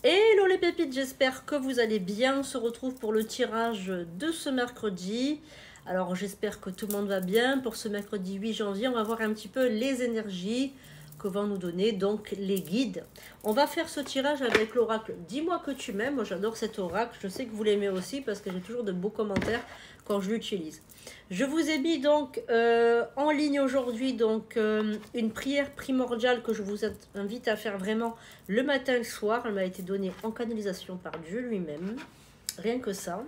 Hello les pépites, j'espère que vous allez bien. On se retrouve pour le tirage de ce mercredi. Alors j'espère que tout le monde va bien. Pour ce mercredi 8 janvier, on va voir un petit peu les énergies que vont nous donner donc les guides. On va faire ce tirage avec l'oracle Dis-moi que tu m'aimes. Moi j'adore cet oracle, je sais que vous l'aimez aussi parce que j'ai toujours de beaux commentaires quand je l'utilise. Je vous ai mis donc en ligne aujourd'hui donc une prière primordiale que je vous invite à faire vraiment le matin et le soir. Elle m'a été donnée en canalisation par Dieu lui-même, rien que ça.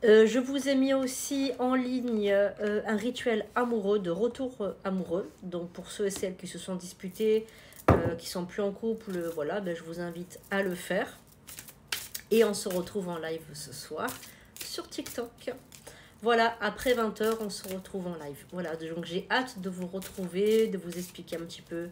Je vous ai mis aussi en ligne un rituel amoureux, de retour amoureux. Donc pour ceux et celles qui se sont disputés, qui sont plus en couple, voilà, ben je vous invite à le faire. Et on se retrouve en live ce soir sur TikTok. Voilà, après 20h, on se retrouve en live. Voilà, donc j'ai hâte de vous retrouver, de vous expliquer un petit peu,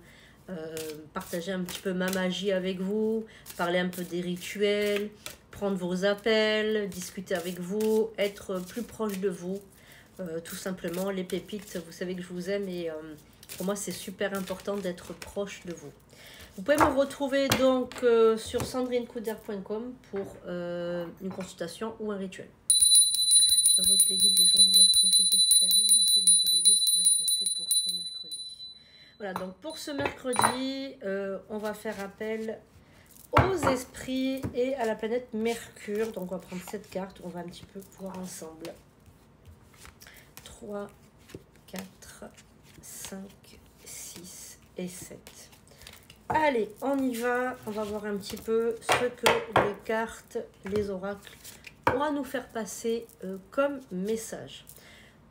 partager un petit peu ma magie avec vous, parler un peu des rituels, prendre vos appels, discuter avec vous, être plus proche de vous. Tout simplement, les pépites, vous savez que je vous aime et pour moi, c'est super important d'être proche de vous. Vous pouvez me retrouver donc sur sandrinecouder.com pour une consultation ou un rituel. J'invoque les guides, les gens de quand les esprits alignent, merci de nous révéler ce qui va se passer pour ce mercredi. Voilà, donc pour ce mercredi, on va faire appel aux esprits et à la planète Mercure. Donc on va prendre cette carte, on va un petit peu voir ensemble. 3, 4, 5, 6 et 7. Allez, on y va. On va voir un petit peu ce que les cartes, les oracles à nous faire passer comme message.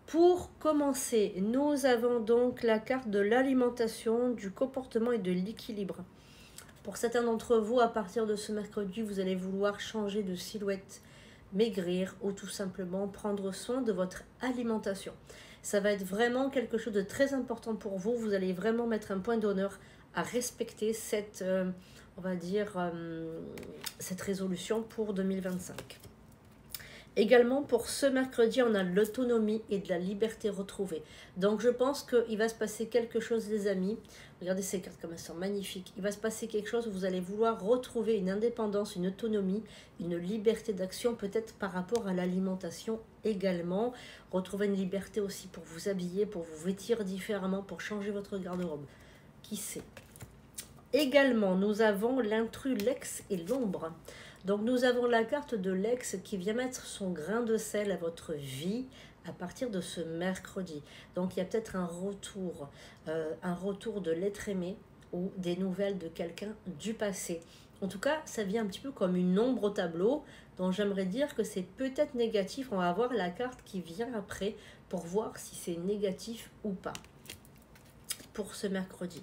Pour commencer, nous avons donc la carte de l'alimentation, du comportement et de l'équilibre. Pour certains d'entre vous, à partir de ce mercredi, vous allez vouloir changer de silhouette, maigrir ou tout simplement prendre soin de votre alimentation. Ça va être vraiment quelque chose de très important pour vous. Vous allez vraiment mettre un point d'honneur à respecter cette, on va dire, cette résolution pour 2025. Également, pour ce mercredi, on a l'autonomie et de la liberté retrouvée. Donc, je pense qu'il va se passer quelque chose, les amis. Regardez ces cartes comme elles sont magnifiques. Il va se passer quelque chose où vous allez vouloir retrouver une indépendance, une autonomie, une liberté d'action, peut-être par rapport à l'alimentation également. Retrouver une liberté aussi pour vous habiller, pour vous vêtir différemment, pour changer votre garde-robe. Qui sait? Également, nous avons l'intrus, l'ex et l'ombre. Donc nous avons la carte de l'ex qui vient mettre son grain de sel à votre vie à partir de ce mercredi. Donc il y a peut-être un retour de l'être aimé ou des nouvelles de quelqu'un du passé. En tout cas, ça vient un petit peu comme une ombre au tableau, dont j'aimerais dire que c'est peut-être négatif. On va voir la carte qui vient après pour voir si c'est négatif ou pas pour ce mercredi.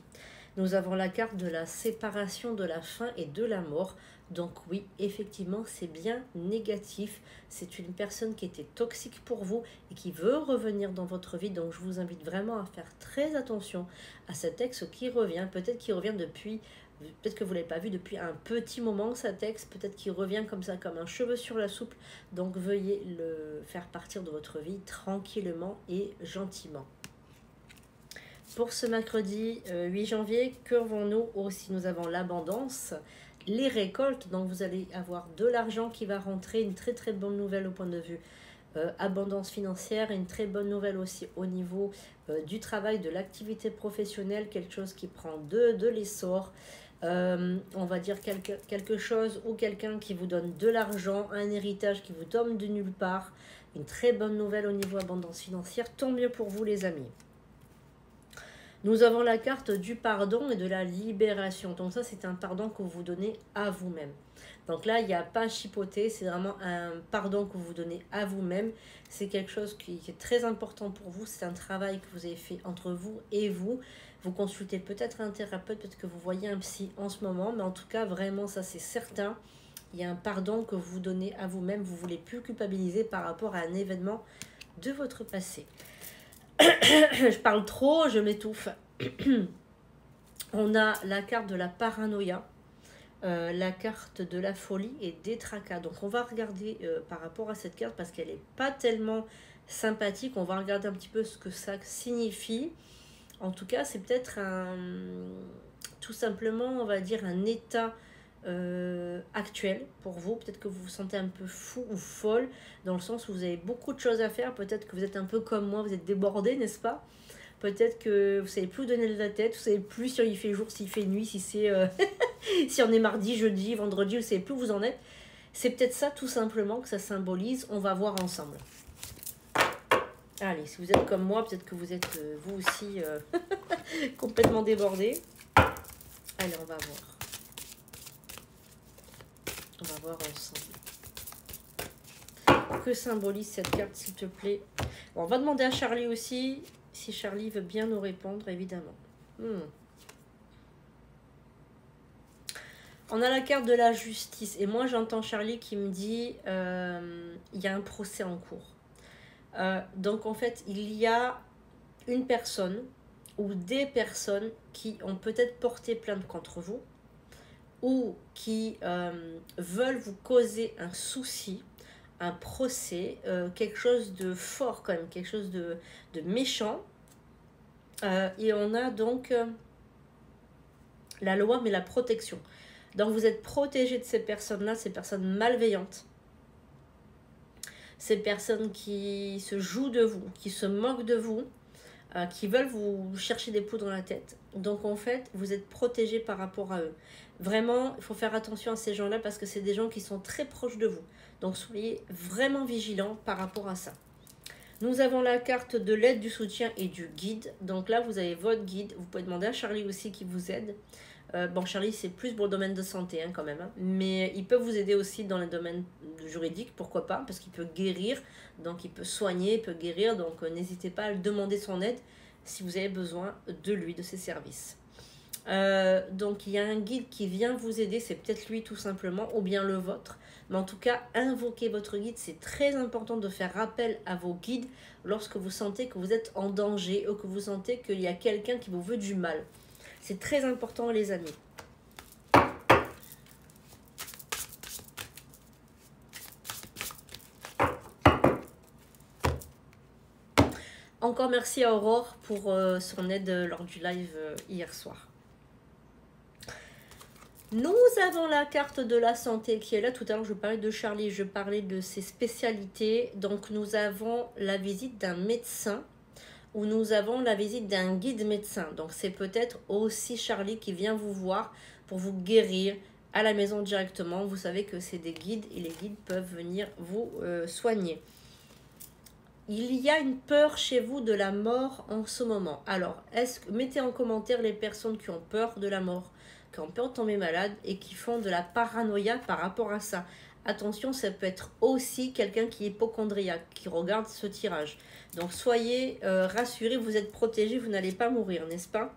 Nous avons la carte de la séparation, de la fin et de la mort. Donc oui, effectivement, c'est bien négatif. C'est une personne qui était toxique pour vous et qui veut revenir dans votre vie. Donc je vous invite vraiment à faire très attention à cet ex qui revient. Peut-être qu'il revient depuis, peut-être que vous ne l'avez pas vu depuis un petit moment, cet ex. Peut-être qu'il revient comme ça, comme un cheveu sur la soupe. Donc veuillez le faire partir de votre vie tranquillement et gentiment. Pour ce mercredi 8 janvier, que avons-nous aussi? Nous avons l'abondance, les récoltes, donc vous allez avoir de l'argent qui va rentrer, une très très bonne nouvelle au point de vue abondance financière, une très bonne nouvelle aussi au niveau du travail, de l'activité professionnelle, quelque chose qui prend de l'essor, on va dire quelque chose ou quelqu'un qui vous donne de l'argent, un héritage qui vous tombe de nulle part, une très bonne nouvelle au niveau abondance financière, tant mieux pour vous les amis. Nous avons la carte du pardon et de la libération. Donc ça, c'est un pardon que vous donnez à vous-même. Donc là, il n'y a pas à chipoter, c'est vraiment un pardon que vous donnez à vous-même. C'est quelque chose qui est très important pour vous. C'est un travail que vous avez fait entre vous et vous. Vous consultez peut-être un thérapeute, peut-être que vous voyez un psy en ce moment. Mais en tout cas, vraiment, ça c'est certain. Il y a un pardon que vous donnez à vous-même. Vous ne voulez plus culpabiliser par rapport à un événement de votre passé. Je parle trop, je m'étouffe. On a la carte de la paranoïa, la carte de la folie et des tracas. Donc on va regarder par rapport à cette carte parce qu'elle n'est pas tellement sympathique. On va regarder un petit peu ce que ça signifie. En tout cas, c'est peut-être tout simplement, on va dire, un état actuel pour vous. Peut-être que vous vous sentez un peu fou ou folle, dans le sens où vous avez beaucoup de choses à faire. Peut-être que vous êtes un peu comme moi, vous êtes débordé, n'est-ce pas? Peut-être que vous savez plus où donner de la tête, vous savez plus si il fait jour, s'il fait nuit, si c'est si on est mardi, jeudi, vendredi, vous savez plus où vous en êtes. C'est peut-être ça tout simplement que ça symbolise. On va voir ensemble. Allez, si vous êtes comme moi, peut-être que vous êtes vous aussi complètement débordé. Allez, on va voir. On va voir ensemble. Que symbolise cette carte, s'il te plaît? Bon, on va demander à Charlie aussi, si Charlie veut bien nous répondre, évidemment. On a la carte de la justice. Et moi, j'entends Charlie qui me dit il y a un procès en cours. Donc, en fait, il y a une personne ou des personnes qui ont peut-être porté plainte contre vous ou qui veulent vous causer un souci, un procès, quelque chose de fort quand même, quelque chose de méchant. Et on a donc la loi, mais la protection. Donc vous êtes protégé de ces personnes-là, ces personnes malveillantes, ces personnes qui se jouent de vous, qui se moquent de vous, qui veulent vous chercher des poux dans la tête. Donc en fait, vous êtes protégé par rapport à eux. Vraiment, il faut faire attention à ces gens-là parce que c'est des gens qui sont très proches de vous. Donc soyez vraiment vigilants par rapport à ça. Nous avons la carte de l'aide, du soutien et du guide. Donc là, vous avez votre guide. Vous pouvez demander à Charlie aussi qui vous aide. Bon, Charlie, c'est plus pour le domaine de santé quand même. Mais il peut vous aider aussi dans le domaine juridique, pourquoi pas, parce qu'il peut guérir. Donc il peut soigner, il peut guérir. Donc n'hésitez pas à lui demander son aide si vous avez besoin de lui, de ses services. Donc il y a un guide qui vient vous aider, c'est peut-être lui tout simplement, ou bien le vôtre. Mais en tout cas, invoquez votre guide. C'est très important de faire appel à vos guides lorsque vous sentez que vous êtes en danger ou que vous sentez qu'il y a quelqu'un qui vous veut du mal. C'est très important, les amis. Encore merci à Aurore pour son aide lors du live hier soir. Nous avons la carte de la santé qui est là. Tout à l'heure, je parlais de Charlie, je parlais de ses spécialités. Donc, nous avons la visite d'un médecin ou nous avons la visite d'un guide médecin. Donc, c'est peut-être aussi Charlie qui vient vous voir pour vous guérir à la maison directement. Vous savez que c'est des guides et les guides peuvent venir vous soigner. Il y a une peur chez vous de la mort en ce moment. Alors, mettez en commentaire les personnes qui ont peur de la mort, qui ont peur de tomber malade et qui font de la paranoïa par rapport à ça. Attention, ça peut être aussi quelqu'un qui est hypocondriaque, qui regarde ce tirage. Donc, soyez rassurés, vous êtes protégés, vous n'allez pas mourir, n'est-ce pas?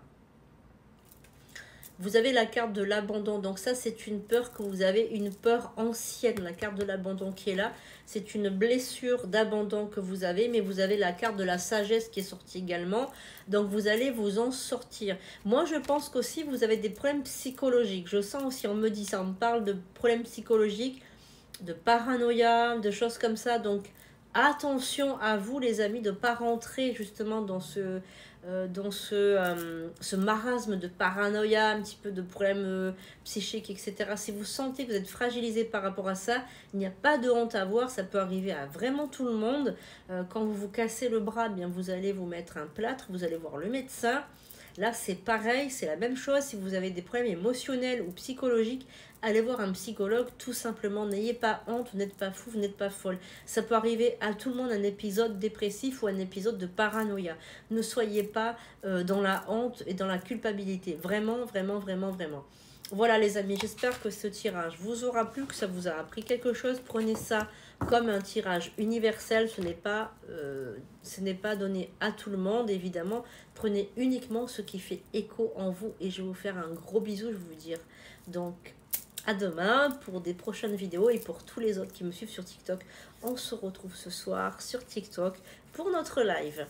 Vous avez la carte de l'abandon. Donc ça, c'est une peur que vous avez, une peur ancienne. La carte de l'abandon qui est là, c'est une blessure d'abandon que vous avez. Mais vous avez la carte de la sagesse qui est sortie également. Donc vous allez vous en sortir. Moi, je pense qu'aussi, vous avez des problèmes psychologiques. Je sens aussi, on me dit ça, on me parle de problèmes psychologiques, de paranoïa, de choses comme ça. Donc attention à vous, les amis, de ne pas rentrer justement dans ce marasme de paranoïa, un petit peu de problèmes psychiques, etc. Si vous sentez que vous êtes fragilisé par rapport à ça, il n'y a pas de honte à avoir, ça peut arriver à vraiment tout le monde. Quand vous vous cassez le bras, bien vous allez vous mettre un plâtre, vous allez voir le médecin. Là, c'est pareil, c'est la même chose. Si vous avez des problèmes émotionnels ou psychologiques, allez voir un psychologue, tout simplement. N'ayez pas honte, vous n'êtes pas fou, vous n'êtes pas folle. Ça peut arriver à tout le monde, un épisode dépressif ou un épisode de paranoïa. Ne soyez pas dans la honte et dans la culpabilité. Vraiment, vraiment, vraiment, vraiment. Voilà les amis, j'espère que ce tirage vous aura plu, que ça vous a appris quelque chose. Prenez ça comme un tirage universel, ce n'est pas donné à tout le monde évidemment. Prenez uniquement ce qui fait écho en vous et je vais vous faire un gros bisou, je vais vous dire. Donc à demain pour des prochaines vidéos et pour tous les autres qui me suivent sur TikTok. On se retrouve ce soir sur TikTok pour notre live.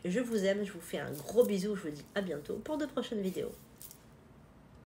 Je vous aime, je vous fais un gros bisou, je vous dis à bientôt pour de prochaines vidéos.